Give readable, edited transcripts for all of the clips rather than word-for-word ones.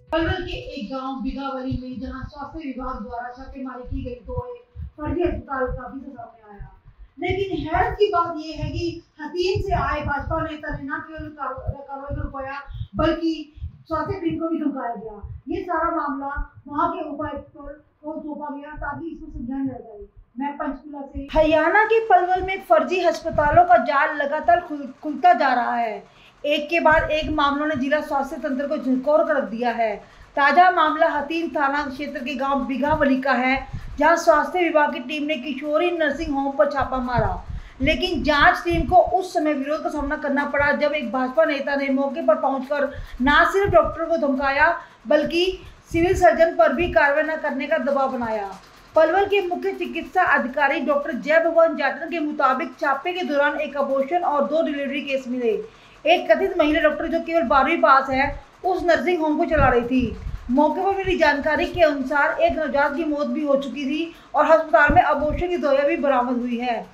पलवल के एक गांव बिगावली में जहां स्वास्थ्य विभाग द्वारा छापेमारी की गई तो एक फर्जी अस्पताल का भी सामने आया। लेकिन हैरत की बात यह है कि हतीम से आए भाजपा नेता ने न केवल कार्रवाई को रुकाया बल्कि स्वास्थ्य टीम को भी धमकाया गया। ये सारा मामला वहां के उपायुक्त को सौंपा गया ताकि इसमें संज्ञान लिया जाए। मैं पंचकुला से। हरियाणा के पलवल में फर्जी अस्पतालों का जाल लगातार खुलता जा रहा है। एक के बाद एक मामलों ने जिला स्वास्थ्य तंत्र को झंझोर कर रख दिया है। ताजा मामला हतीम थाना क्षेत्र के गांव बिघावली का है, जहां स्वास्थ्य विभाग की टीम ने किशोरी नर्सिंग होम पर छापा मारा। लेकिन जांच टीम को उस समय विरोध का सामना करना पड़ा जब एक भाजपा नेता ने मौके पर पहुंचकर न सिर्फ डॉक्टर को धमकाया बल्कि सिविल सर्जन पर भी कार्रवाई न करने का दबाव बनाया। पलवल के मुख्य चिकित्सा अधिकारी डॉक्टर जय भगवान जाटन के मुताबिक छापे के दौरान एक अबॉर्शन और 2 डिलीवरी केस मिले। एक कथित महिला डॉक्टर जो केवल 12वीं पास है उस नर्सिंग होम को चला रही थी। मौके पर मिली जानकारी के अनुसार एक नवजात की मौत भी हो चुकी थी और अस्पताल में अबॉर्शन की दवाइयां भी बरामद हुई है।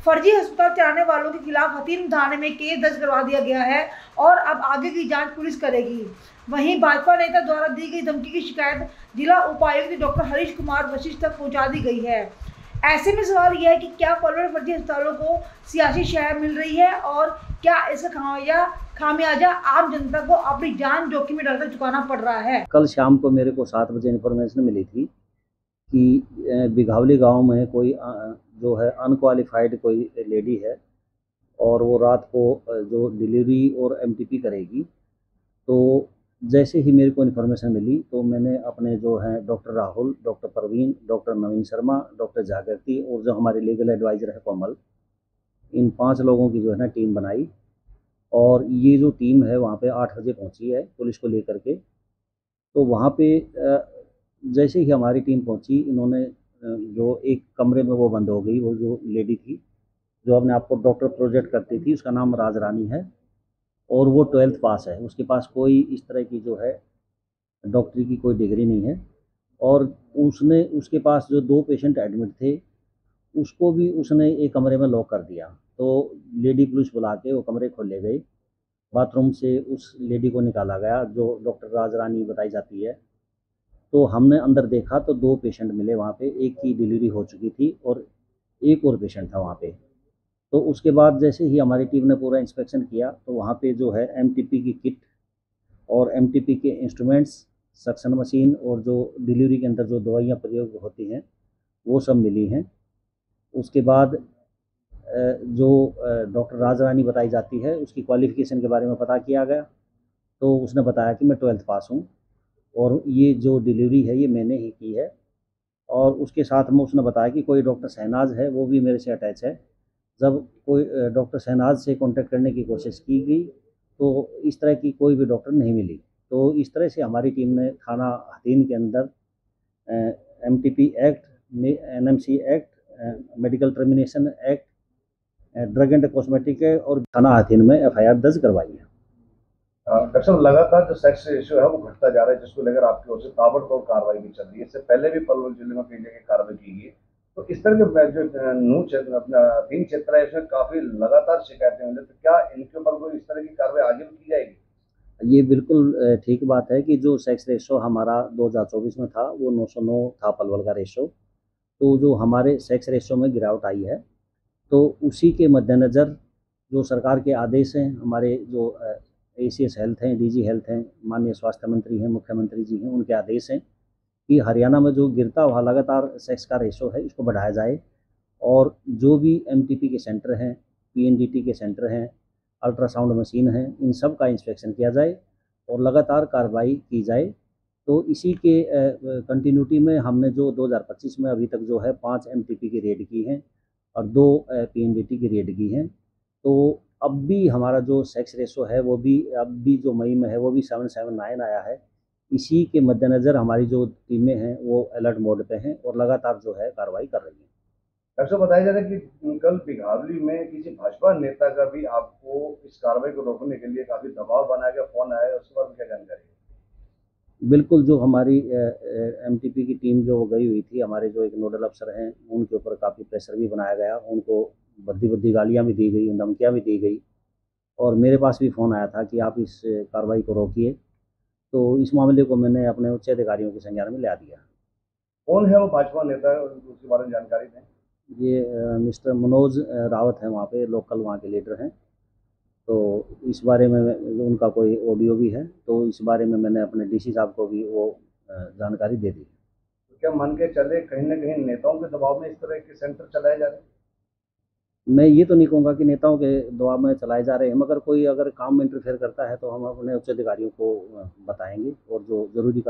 फर्जी अस्पताल चलाने वालों के खिलाफ हतीम थाने में केस दर्ज करवा दिया गया है और अब आगे की जांच पुलिस करेगी। वहीं भाजपा नेता द्वारा दी गई धमकी की शिकायत जिला उपायुक्त डॉक्टर हरीश कुमार वशिष्ठ तक पहुंचा दी गई है। ऐसे में सवाल यह है कि क्या पलवल फर्जी अस्पतालों को सियासी शह मिल रही है और क्या इसका खामियाजा आम जनता को अपनी जान जोखिम में डालकर चुकाना पड़ रहा है। कल शाम को मेरे को 7 बजे इन्फॉर्मेशन मिली थी कि बिघावली गांव में कोई जो है अनक्वालिफाइड कोई लेडी है और वो रात को जो डिलीवरी और एमटीपी करेगी। तो जैसे ही मेरे को इन्फॉर्मेशन मिली तो मैंने अपने जो हैं doctor Rahul, doctor Parveen, doctor Naveen Sharma, doctor Jagriti और जो हमारे लीगल एडवाइज़र है कोमल, इन 5 लोगों की जो है ना टीम बनाई और ये जो टीम है वहाँ पे 8 बजे पहुँची है पुलिस को लेकर के। तो वहाँ पे जैसे ही हमारी टीम पहुँची, इन्होंने जो एक कमरे में वो बंद हो गई, वो जो लेडी थी जो अपने आप को डॉक्टर प्रोजेक्ट करती थी, उसका नाम राज रानी है और वो 12th पास है। उसके पास कोई इस तरह की जो है डॉक्टरी की कोई डिग्री नहीं है और उसने उसके पास जो 2 पेशेंट एडमिट थे उसको भी उसने एक कमरे में लॉक कर दिया। तो लेडी पुलिस बुला के वो कमरे खोले गए, बाथरूम से उस लेडी को निकाला गया जो डॉक्टर राज रानी बताई जाती है। तो हमने अंदर देखा तो 2 पेशेंट मिले वहाँ पे, एक की डिलीवरी हो चुकी थी और एक और पेशेंट था वहाँ पे। तो उसके बाद जैसे ही हमारी टीम ने पूरा इंस्पेक्शन किया तो वहाँ पे जो है एमटीपी की किट और एमटीपी के इंस्ट्रूमेंट्स, सक्शन मशीन और जो डिलीवरी के अंदर जो दवाइयाँ प्रयोग होती हैं वो सब मिली हैं। उसके बाद जो डॉक्टर राज रानी बताई जाती है उसकी क्वालिफ़िकेशन के बारे में पता किया गया। तो उसने बताया कि मैं 12th पास हूँ और ये जो डिलीवरी है ये मैंने ही की है। और उसके साथ में उसने बताया कि कोई डॉक्टर शहनाज है, वो भी मेरे से अटैच है। जब कोई डॉक्टर शहनाज से कांटेक्ट करने की कोशिश की गई तो इस तरह की कोई भी डॉक्टर नहीं मिली। तो इस तरह से हमारी टीम ने थाना हथीन के अंदर MTP act, NMC act, medical termination act, drug and cosmetic और थाना हथीन में एफआईआर दर्ज करवाई है। डॉक्टर साहब, लगातार जो सेक्स रेशियो है वो घटता जा रहा है, जिसको लेकर आपकी ओर से ताबड़तोड़ कार्रवाई भी चल रही है। इससे पहले भी पलवल जिले में कई जगह कार्रवाई की गई। तो इस तरह के जो नू क्षेत्र अपना 3 क्षेत्र है, इसमें काफी लगातार शिकायतें मिली। तो क्या इनके ऊपर कोई इस तरह की कार्रवाई आगे भी की जाएगी? ये बिल्कुल ठीक बात है कि जो सेक्स रेशो हमारा 2024 में था वो 909 था पलवल का रेशो। तो जो हमारे सेक्स रेशो में गिरावट आई है तो उसी के मद्देनज़र जो सरकार के आदेश हैं, हमारे जो एसीएस हेल्थ हैं, डीजी हेल्थ हैं, माननीय स्वास्थ्य मंत्री हैं, मुख्यमंत्री जी हैं, उनके आदेश हैं कि हरियाणा में जो गिरता हुआ लगातार सेक्स का रेशो है इसको बढ़ाया जाए और जो भी एमटीपी के सेंटर हैं, पीएनडीटी के सेंटर हैं, अल्ट्रासाउंड मशीन हैं, इन सब का इंस्पेक्शन किया जाए और लगातार कार्रवाई की जाए। तो इसी के कंटिन्यूटी में हमने जो 2025 में अभी तक जो है 5 एमटीपी की रेड की हैं और 2 पीएनडीटी की रेड की हैं। तो अब भी हमारा जो सेक्स रेशो है वो भी अब भी जो मई में है वो भी 779 आया है। इसी के मद्देनज़र हमारी जो टीमें हैं वो अलर्ट मोड पे हैं और लगातार जो है कार्रवाई कर रही हैं। डॉक्टर साहब, बताया जा रहा है कि कल बिघावली में किसी भाजपा नेता का भी आपको इस कार्रवाई को रोकने के लिए काफी दबाव बनाया गया, फोन आया, उसके बाद क्या जानकारी? बिल्कुल, जो हमारी एमटीपी की टीम जो गई हुई थी, हमारे जो एक नोडल अफ़सर हैं, उनके ऊपर काफ़ी प्रेशर भी बनाया गया, उनको भद्दी-भद्दी गालियाँ भी दी गई, धमकियाँ भी दी गई और मेरे पास भी फ़ोन आया था कि आप इस कार्रवाई को रोकिए। तो इस मामले को मैंने अपने उच्च अधिकारियों के संज्ञान में ला दिया। कौन है वो भाजपा नेता, उसके बारे में जानकारी दें। ये मिस्टर मनोज रावत हैं, वहाँ पे लोकल वहाँ के लीडर हैं। तो इस बारे में उनका कोई ऑडियो भी है, तो इस बारे में मैंने अपने डीसी साहब को भी वो जानकारी दे दी। तो क्या मान के चले कहीं ना कहीं नेताओं के दबाव में इस तरह के सेंटर चलाए जा रहे हैं? मैं ये तो नहीं कहूँगा कि नेताओं के दबाव में चलाए जा रहे हैं, मगर कोई अगर काम में इंटरफेयर करता है तो हम अपने उच्च अधिकारियों को बताएंगे और जो जरूरी